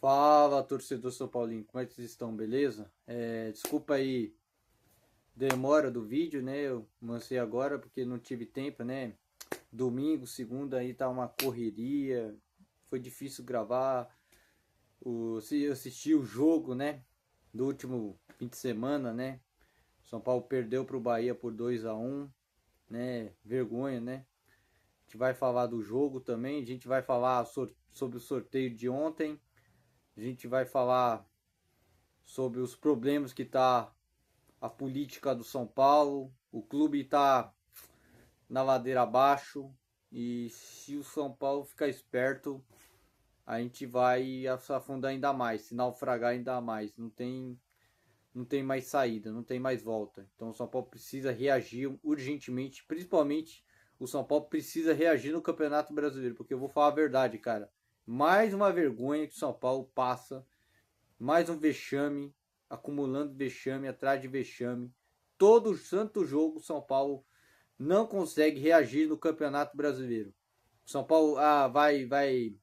Fala, torcedor São Paulino, como é que vocês estão, beleza? Desculpa aí demora do vídeo, né? Eu lancei agora porque não tive tempo, né? Domingo, segunda aí tá uma correria, foi difícil gravar. Eu assisti o jogo, né? Do último fim de semana, né? São Paulo perdeu pro Bahia por 2-1, né? Vergonha, né? A gente vai falar do jogo também, a gente vai falar sobre o sorteio de ontem, a gente vai falar sobre os problemas que tá a política do São Paulo. O clube está na ladeira abaixo e se o São Paulo ficar esperto, a gente vai se afundar ainda mais, se naufragar ainda mais. Não tem mais saída, não tem mais volta. Então o São Paulo precisa reagir urgentemente, principalmente o São Paulo precisa reagir no Campeonato Brasileiro, porque eu vou falar a verdade, cara. Mais uma vergonha que o São Paulo passa, mais um vexame, acumulando vexame atrás de vexame. Todo santo jogo São Paulo não consegue reagir no Campeonato Brasileiro. O São Paulo vai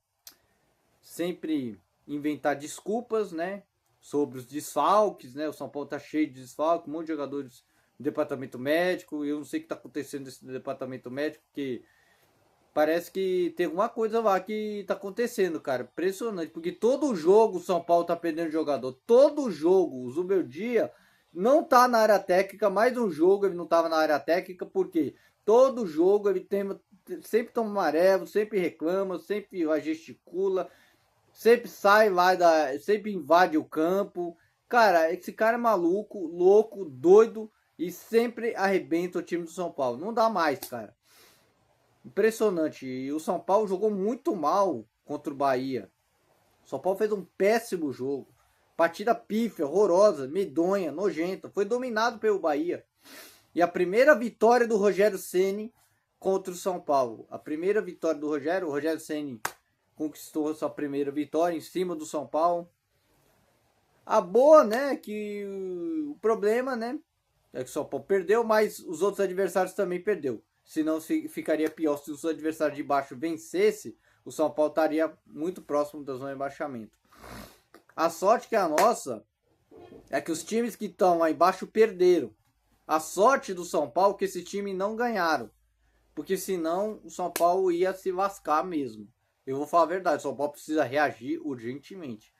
sempre inventar desculpas, né? Sobre os desfalques, né? O São Paulo tá cheio de desfalques, um monte de jogadores no departamento médico. Eu não sei o que está acontecendo nesse departamento médico, porque parece que tem alguma coisa lá que tá acontecendo, cara. Impressionante, porque todo jogo o São Paulo tá perdendo jogador. Todo jogo, o Zubeldia não tá na área técnica. Mais um jogo ele não tava na área técnica, porque todo jogo ele sempre toma amarelo, sempre reclama, sempre gesticula, sempre sai lá sempre invade o campo. Cara, esse cara é maluco, louco, doido e sempre arrebenta o time do São Paulo. Não dá mais, cara. Impressionante. E o São Paulo jogou muito mal contra o Bahia. O São Paulo fez um péssimo jogo. Partida pífia, horrorosa, medonha, nojenta. Foi dominado pelo Bahia. E a primeira vitória do Rogério Ceni contra o São Paulo. A primeira vitória do Rogério. O Rogério Ceni conquistou sua primeira vitória em cima do São Paulo. A boa, né, que o problema, né, é que o São Paulo perdeu, mas os outros adversários também perdeu. Senão ficaria pior se os adversários de baixo vencesse, o São Paulo estaria muito próximo da zona de rebaixamento. A sorte que é a nossa é que os times que estão lá embaixo perderam. A sorte do São Paulo é que esses times não ganharam. Porque senão o São Paulo ia se lascar mesmo. Eu vou falar a verdade, o São Paulo precisa reagir urgentemente.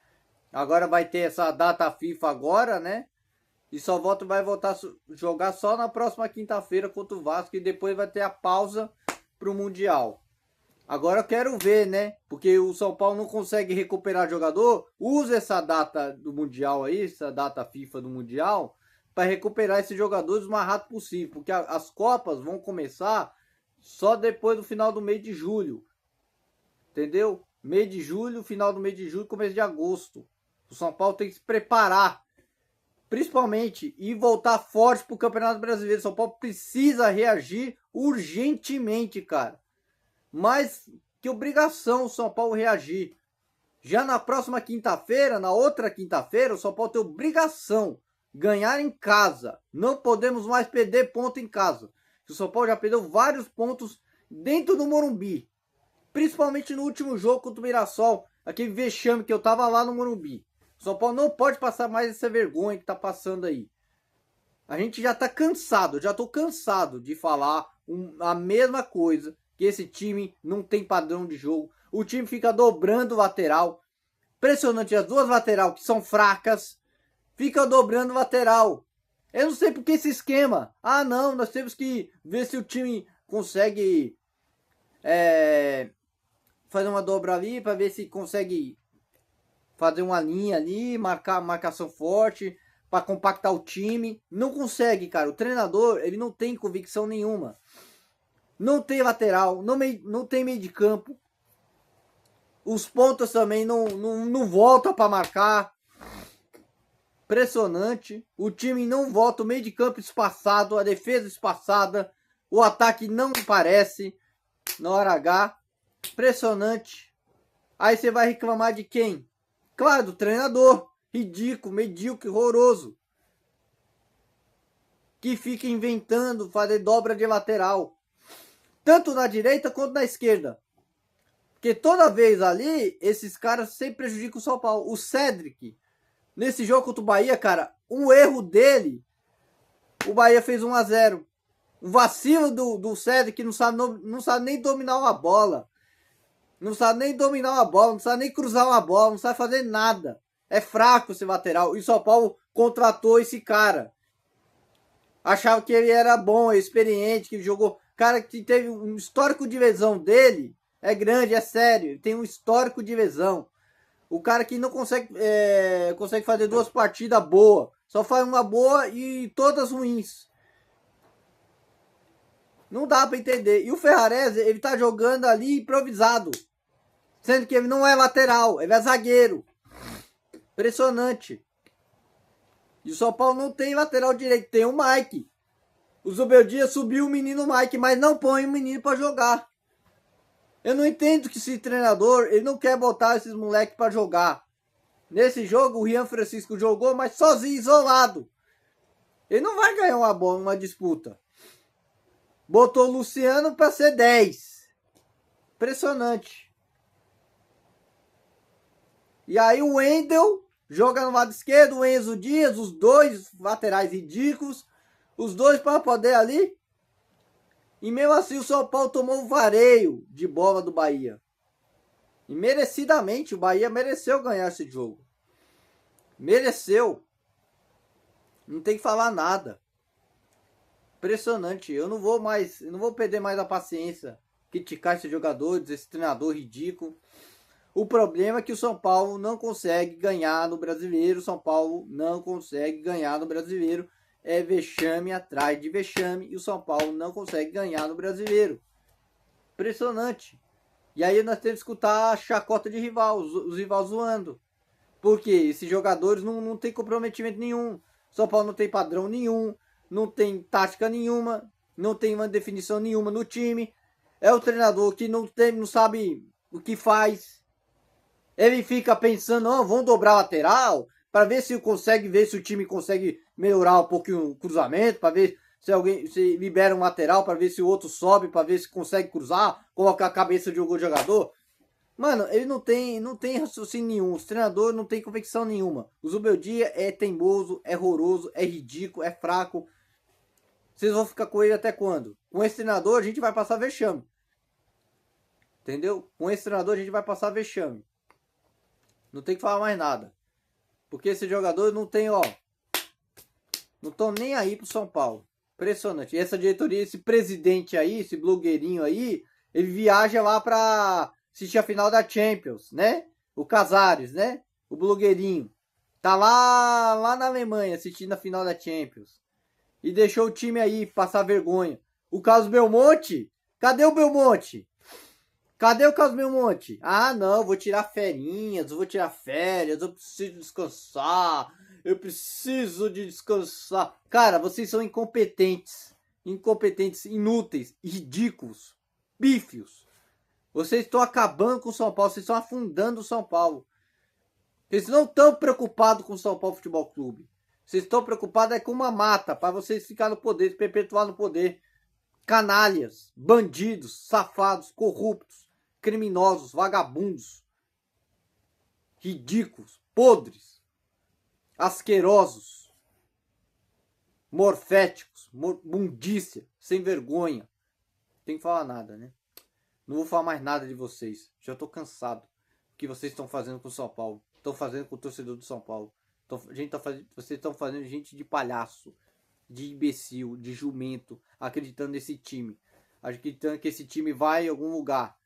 Agora vai ter essa data FIFA agora, né? E vai voltar a jogar só na próxima quinta-feira contra o Vasco. E depois vai ter a pausa pro Mundial. Agora eu quero ver, né? Porque o São Paulo não consegue recuperar jogador. Usa essa data do Mundial aí, essa data FIFA do Mundial, para recuperar esses jogadores o mais rápido possível. Porque as Copas vão começar só depois do final do mês de julho. Entendeu? Mês de julho, final do mês de julho, começo de agosto. O São Paulo tem que se preparar, principalmente, e voltar forte pro Campeonato Brasileiro. O São Paulo precisa reagir urgentemente, cara. Mais que obrigação o São Paulo reagir. Já na próxima quinta-feira, na outra quinta-feira, o São Paulo tem obrigação ganhar em casa. Não podemos mais perder ponto em casa. O São Paulo já perdeu vários pontos dentro do Morumbi. Principalmente no último jogo contra o Mirassol. Aquele vexame que eu tava lá no Morumbi. O São Paulo não pode passar mais essa vergonha que tá passando aí. A gente já tá cansado, já tô cansado de falar a mesma coisa, que esse time não tem padrão de jogo. O time fica dobrando o lateral. Impressionante, as duas lateral que são fracas, fica dobrando o lateral. Eu não sei por que esse esquema. Ah não, nós temos que ver se o time consegue fazer uma dobra ali, para ver se consegue fazer uma linha ali, marcação forte, para compactar o time. Não consegue, cara. O treinador, ele não tem convicção nenhuma. Não tem lateral, não tem meio de campo. Os pontas também não voltam para marcar. Impressionante. O time não volta, o meio de campo espaçado, a defesa espaçada, o ataque não parece na hora H. Impressionante. Aí você vai reclamar de quem? Claro, do treinador. Ridículo, medíocre, horroroso. Que fica inventando fazer dobra de lateral. Tanto na direita quanto na esquerda. Porque toda vez ali, esses caras sempre prejudicam o São Paulo. O Cedric, nesse jogo contra o Bahia, cara, um erro dele, o Bahia fez 1 a 0. O vacilo do Cedric não sabe nem dominar uma bola. Não sabe nem dominar uma bola, não sabe nem cruzar uma bola, não sabe fazer nada. É fraco esse lateral. E o São Paulo contratou esse cara. Achava que ele era bom, experiente, que jogou. Cara que teve um histórico de lesão dele. É grande, é sério. Ele tem um histórico de lesão. O cara que não consegue fazer 2 partidas boas. Só faz uma boa e todas ruins. Não dá pra entender. E o Ferrarese, ele tá jogando ali improvisado. Sendo que ele não é lateral, ele é zagueiro. Impressionante. E o São Paulo não tem lateral direito, tem o Mike. O Zubeldia subiu o menino Mike, mas não põe o menino pra jogar. Eu não entendo que esse treinador, ele não quer botar esses moleques pra jogar. Nesse jogo, o Rian Francisco jogou, mas sozinho, isolado. Ele não vai ganhar uma bola, uma disputa. Botou o Luciano pra ser 10. Impressionante. E aí o Wendel joga no lado esquerdo, o Enzo Dias, os dois laterais ridículos. Os dois para poder ali. E mesmo assim o São Paulo tomou um vareio de bola do Bahia. E merecidamente, o Bahia mereceu ganhar esse jogo. Mereceu. Não tem que falar nada. Impressionante. Eu não vou perder mais a paciência. Criticar esses jogadores, esse treinador ridículo. O problema é que o São Paulo não consegue ganhar no Brasileiro. O São Paulo não consegue ganhar no Brasileiro. É vexame atrás de vexame. E o São Paulo não consegue ganhar no Brasileiro. Impressionante. E aí nós temos que escutar a chacota de rival. Os rivais zoando. Porque esses jogadores não tem comprometimento nenhum. São Paulo não tem padrão nenhum. Não tem tática nenhuma. Não tem uma definição nenhuma no time. É o treinador que não sabe o que faz. Ele fica pensando, vamos dobrar a lateral para ver se o time consegue melhorar um pouquinho o cruzamento, para ver se libera um lateral, para ver se o outro sobe, para ver se consegue cruzar, colocar a cabeça de algum jogador. Mano, ele não tem raciocínio nenhum. Os treinadores não tem convicção nenhuma. O Zubeldia é teimoso, é horroroso, é ridículo, é fraco. Vocês vão ficar com ele até quando? Com esse treinador a gente vai passar vexame. Entendeu? Com esse treinador a gente vai passar vexame. Não tem que falar mais nada. Porque esse jogador não tem, não estão nem aí pro São Paulo. Impressionante. E essa diretoria, esse presidente aí, esse blogueirinho aí, ele viaja lá pra assistir a final da Champions, né? O Casares, né? O blogueirinho. Tá lá na Alemanha assistindo a final da Champions. E deixou o time aí passar vergonha. O Carlos Belmonte? Cadê o Belmonte? Cadê o Carlos Belmonte? Ah, não, vou tirar férias, eu preciso descansar, eu preciso de descansar. Cara, vocês são incompetentes, inúteis, ridículos, pífios. Vocês estão acabando com o São Paulo, vocês estão afundando o São Paulo. Vocês não estão preocupados com o São Paulo Futebol Clube. Vocês estão preocupados com uma mata, para vocês ficarem no poder, se perpetuar no poder. Canalhas, bandidos, safados, corruptos, criminosos, vagabundos, ridículos, podres, asquerosos, morféticos, mundícia, sem vergonha. Não tem que falar nada, né? Não vou falar mais nada de vocês. Já tô cansado do que vocês estão fazendo com o São Paulo. Estão fazendo com o torcedor do São Paulo. Vocês estão fazendo gente de palhaço, de imbecil, de jumento, acreditando nesse time. Acreditando que esse time vai em algum lugar.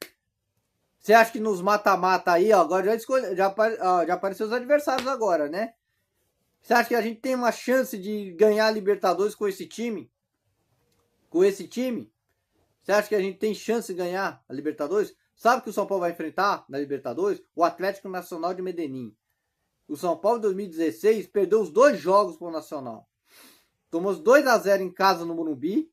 Você acha que nos mata-mata aí, agora já apareceu os adversários agora, né? Você acha que a gente tem uma chance de ganhar a Libertadores com esse time? Com esse time? Você acha que a gente tem chance de ganhar a Libertadores? Sabe que o São Paulo vai enfrentar na Libertadores? O Atlético Nacional de Medellín. O São Paulo em 2016 perdeu os 2 jogos para o Nacional. Tomou 2 a 0 em casa no Morumbi.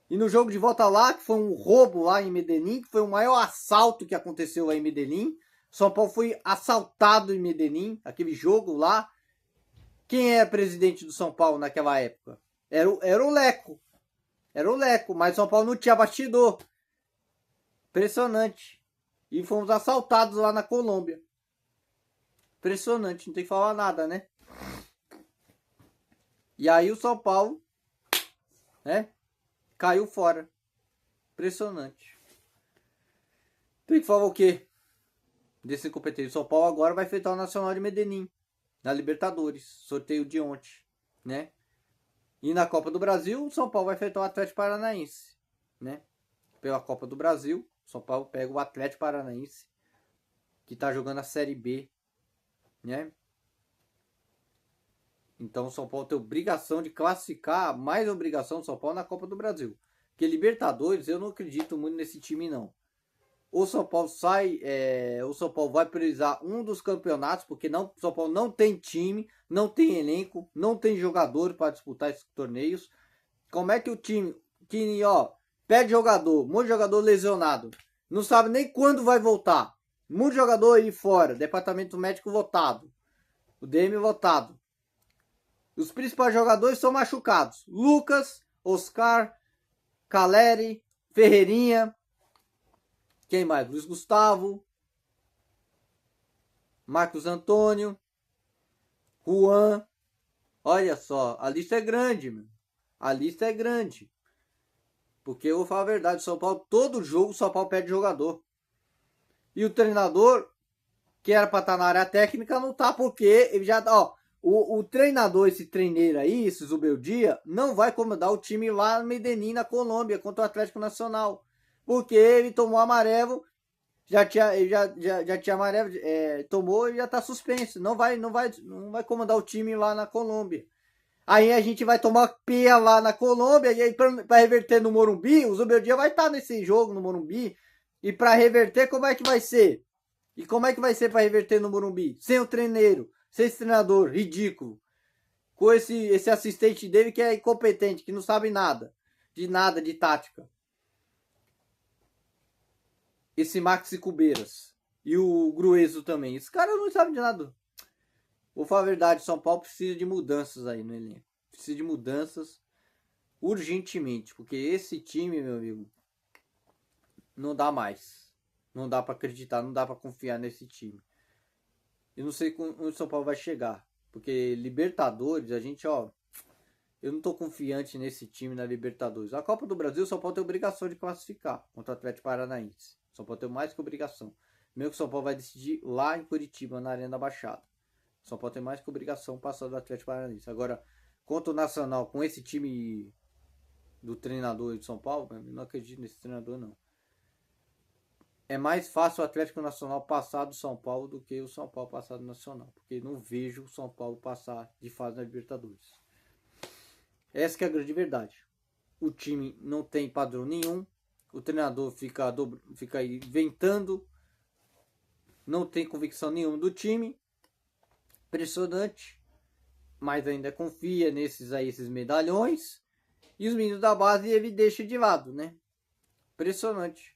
E no jogo de volta lá, que foi um roubo lá em Medellín, que foi o maior assalto que aconteceu lá em Medellín. São Paulo foi assaltado em Medellín, aquele jogo lá. Quem é presidente do São Paulo naquela época? Era o Leco. Era o Leco, mas São Paulo não tinha bastidor. Impressionante. E fomos assaltados lá na Colômbia. Impressionante, não tem que falar nada, né? E aí o São Paulo, né? Caiu fora. Impressionante. Tem que falar o quê? Desse incompetente. O São Paulo agora vai enfrentar o Nacional de Medellín. Na Libertadores. Sorteio de ontem, né? E na Copa do Brasil, o São Paulo vai enfrentar o Atlético Paranaense, né? Pela Copa do Brasil, o São Paulo pega o Atlético Paranaense, que tá jogando a Série B, né? Então o São Paulo tem obrigação de classificar, mais obrigação do São Paulo na Copa do Brasil. Porque Libertadores, eu não acredito muito nesse time, não. O São Paulo o São Paulo vai priorizar um dos campeonatos, porque o São Paulo não tem time, não tem elenco, não tem jogador para disputar esses torneios. Como é que o time perde jogador, um monte de jogador lesionado, não sabe nem quando vai voltar, um monte de jogador aí fora, departamento médico votado, o DM votado. Os principais jogadores são machucados: Lucas, Oscar, Caleri, Ferreirinha. Quem mais? Luiz Gustavo, Marcos Antônio, Juan. Olha só, a lista é grande, meu. A lista é grande. Porque eu vou falar a verdade, o São Paulo, todo jogo o São Paulo perde jogador. E o treinador, que era para estar na área técnica, não tá, porque ele já o treinador, esse treineiro aí, esse Zubeldia, não vai comandar o time lá no Medellín, na Colômbia, contra o Atlético Nacional. Porque ele tomou amarelo, já tinha amarelo, tomou e já tá suspenso. Não vai comandar o time lá na Colômbia. Aí a gente vai tomar pia lá na Colômbia, e aí pra reverter no Morumbi, o Zubeldia vai estar nesse jogo no Morumbi. E pra reverter, como é que vai ser? E como é que vai ser pra reverter no Morumbi? Sem o treineiro, sem esse treinador ridículo. Com esse assistente dele que é incompetente, que não sabe nada de tática. Esse Maxi Cubeiras. E o Grueso também. Esse cara não sabe de nada. Vou falar a verdade, São Paulo precisa de mudanças aí no elenco. Precisa de mudanças urgentemente. Porque esse time, meu amigo, não dá mais. Não dá pra acreditar, não dá pra confiar nesse time. Eu não sei onde o São Paulo vai chegar. Porque Libertadores, a gente, eu não tô confiante nesse time na Libertadores. A Copa do Brasil, o São Paulo tem obrigação de classificar contra o Atlético Paranaense. O São Paulo tem mais que obrigação. Mesmo que o São Paulo vai decidir lá em Curitiba, na Arena da Baixada. O São Paulo tem mais que obrigação passar do Atlético Paranaense. Agora, contra o Nacional, com esse time do treinador de São Paulo, eu não acredito nesse treinador, não. É mais fácil o Atlético Nacional passar do São Paulo do que o São Paulo passar do Nacional. Porque não vejo o São Paulo passar de fase na Libertadores. Essa que é a grande verdade. O time não tem padrão nenhum. O treinador fica aí inventando. Não tem convicção nenhuma do time. Impressionante. Mas ainda confia esses medalhões. E os meninos da base ele deixa de lado, né? Impressionante.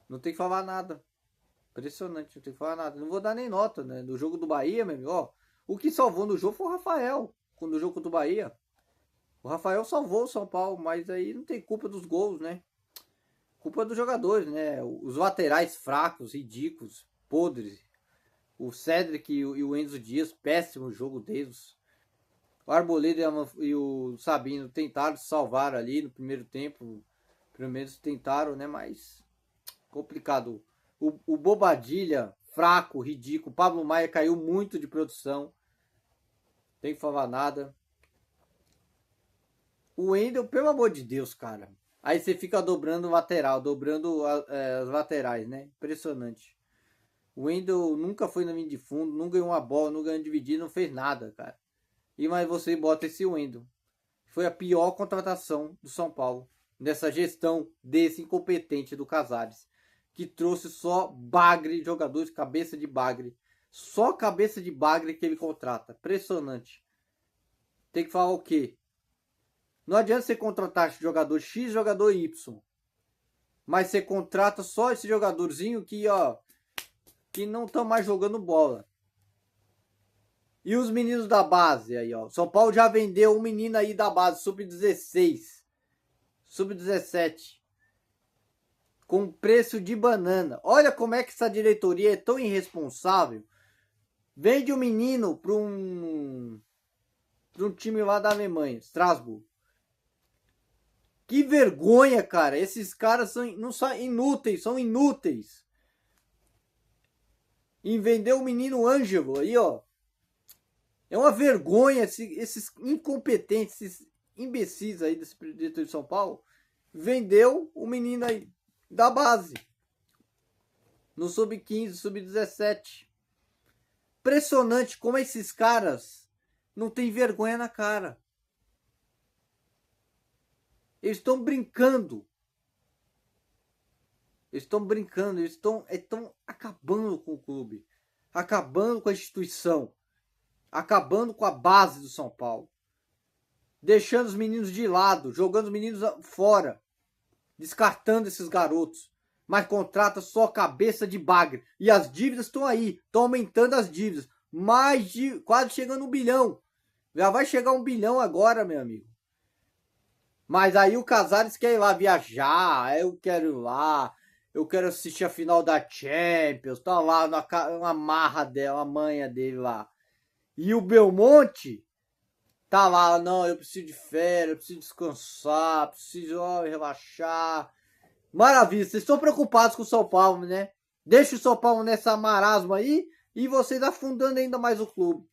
Não tem que falar nada. Impressionante, não tem que falar nada. Não vou dar nem nota, né? No jogo do Bahia, meu amigo, o que salvou no jogo foi o Rafael. Quando o jogo contra o Bahia. O Rafael salvou o São Paulo, mas aí não tem culpa dos gols, né? Culpa dos jogadores, né? Os laterais fracos, ridículos, podres. O Cedric e o Enzo Dias, péssimo jogo deles. O Arboleda e o Sabino tentaram salvar ali no primeiro tempo. Pelo menos tentaram, né? Mas complicado. O Bobadilha, fraco, ridículo. O Pablo Maia caiu muito de produção. Tem que falar nada. O Wendel, pelo amor de Deus, cara. Aí você fica dobrando o lateral, dobrando as laterais, né? Impressionante. O Wendel nunca foi na linha de fundo, não ganhou uma bola, não ganhou dividir, não fez nada, cara. E mas você bota esse Wendel. Foi a pior contratação do São Paulo. Nessa gestão desse incompetente do Casares. Que trouxe só bagre, jogadores cabeça de bagre. Só cabeça de bagre que ele contrata. Impressionante. Tem que falar o quê? Não adianta você contratar jogador X, jogador Y. Mas você contrata só esse jogadorzinho que não estão mais jogando bola. E os meninos da base aí, São Paulo já vendeu um menino aí da base, sub-16. Sub-17. com preço de banana. Olha como é que essa diretoria é tão irresponsável. Vende um menino para um time lá da Alemanha, Strasbourg. Que vergonha, cara. Esses caras não são inúteis, são inúteis. E vendeu o menino Ângelo aí, ó. É uma vergonha esses incompetentes, esses imbecis aí desse diretor de São Paulo. Vendeu o menino aí da base. No sub-15, sub-17. Impressionante como esses caras não têm vergonha na cara. Eles estão brincando. Eles estão brincando, eles estão acabando com o clube. Acabando com a instituição. Acabando com a base do São Paulo. Deixando os meninos de lado, jogando os meninos fora. Descartando esses garotos. Mas contrata só cabeça de bagre. E as dívidas estão aí. Estão aumentando as dívidas. Quase chegando 1 bilhão. Já vai chegar 1 bilhão agora, meu amigo. Mas aí o Casares quer ir lá viajar. Eu quero ir lá. Eu quero assistir a final da Champions. Tá lá na marra dela, a manha dele lá. E o Belmonte tá lá. Não, eu preciso de férias. Eu preciso descansar. Preciso relaxar. Maravilha, vocês estão preocupados com o São Paulo, né? Deixa o São Paulo nessa marasma aí e vocês afundando ainda mais o clube.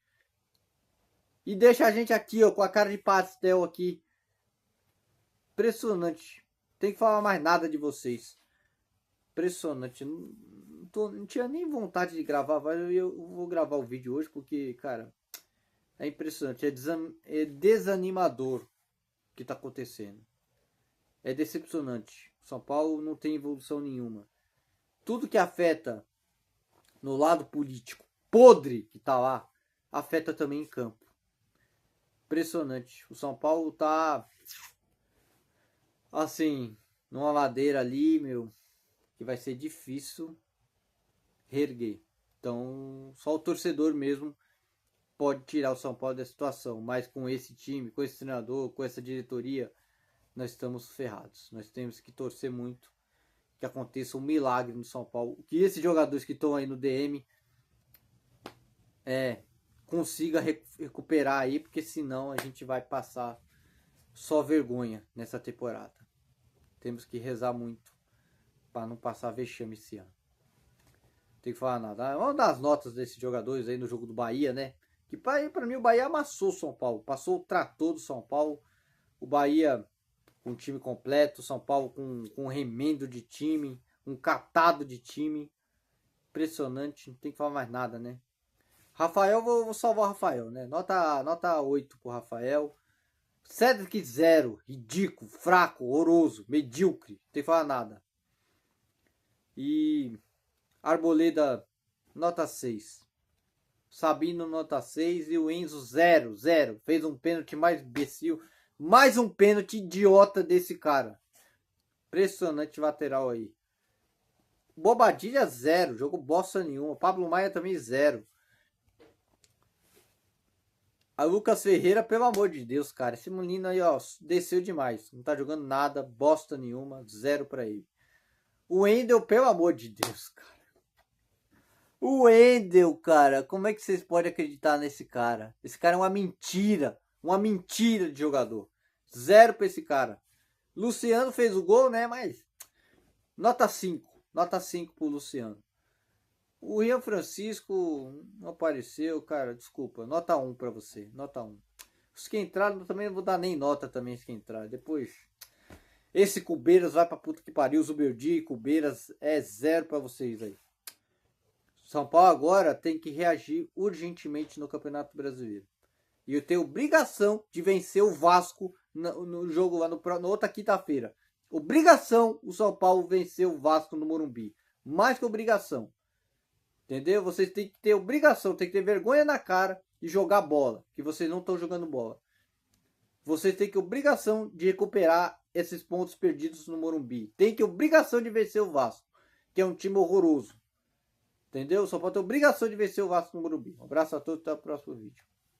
E deixa a gente aqui, ó, com a cara de pastel aqui. Impressionante. Tem que falar mais nada de vocês. Impressionante. Não tinha nem vontade de gravar, mas eu vou gravar o vídeo hoje porque, cara, é impressionante. É desanimador o que tá acontecendo. É decepcionante. São Paulo não tem evolução nenhuma. Tudo que afeta no lado político podre que tá lá, afeta também em campo. Impressionante. O São Paulo tá assim, numa ladeira ali, meu, que vai ser difícil reerguer. Então, só o torcedor mesmo pode tirar o São Paulo da situação. Mas com esse time, com esse treinador, com essa diretoria, nós estamos ferrados. Nós temos que torcer muito que aconteça um milagre no São Paulo. Que esses jogadores que estão aí no DM consiga recuperar aí, porque senão a gente vai passar só vergonha nessa temporada. Temos que rezar muito para não passar vexame esse ano. Não tem que falar nada. Vamos dar as notas desses jogadores aí no jogo do Bahia, né? Que para mim o Bahia amassou o São Paulo. Passou o trator do São Paulo. O Bahia com o time completo, São Paulo com um remendo de time, um catado de time. Impressionante, não tem que falar mais nada, né? Rafael, vou salvar o Rafael, né? Nota 8 pro Rafael. Cedric 0, ridículo, fraco, horroroso, medíocre, não tem que falar nada. E Arboleda, nota 6. Sabino, nota 6. E o Enzo, 0. Fez um pênalti mais imbecil. Mais um pênalti idiota desse cara. Impressionante lateral aí. Bobadilha 0. Jogou bosta nenhuma. Pablo Maia também 0. A Lucas Ferreira, pelo amor de Deus, cara. Esse menino aí, ó, desceu demais. Não tá jogando nada. Bosta nenhuma. 0 pra ele. O Wendel, pelo amor de Deus, cara. O Wendel, cara. Como é que vocês podem acreditar nesse cara? Esse cara é uma mentira. Uma mentira de jogador. 0 pra esse cara. Luciano fez o gol, né? Mas nota 5. Nota 5 pro Luciano. O Rian Francisco não apareceu, cara. Desculpa. Nota 1 pra você. Nota 1. Os que entraram eu também não vou dar nem nota também. Os que entraram. Depois. Esse Cubeiras vai pra puta que pariu. Zuberdi e Cubeiras é 0 pra vocês aí. São Paulo agora tem que reagir urgentemente no Campeonato Brasileiro. E eu tenho obrigação de vencer o Vasco no jogo lá na outra quinta-feira. Obrigação o São Paulo vencer o Vasco no Morumbi. Mais que obrigação. Entendeu? Vocês têm que ter obrigação, tem que ter vergonha na cara e jogar bola. Que vocês não estão jogando bola. Vocês têm que ter obrigação de recuperar esses pontos perdidos no Morumbi. Tem que ter obrigação de vencer o Vasco. Que é um time horroroso. Entendeu? Só pode ter obrigação de vencer o Vasco no Morumbi. Um abraço a todos e até o próximo vídeo.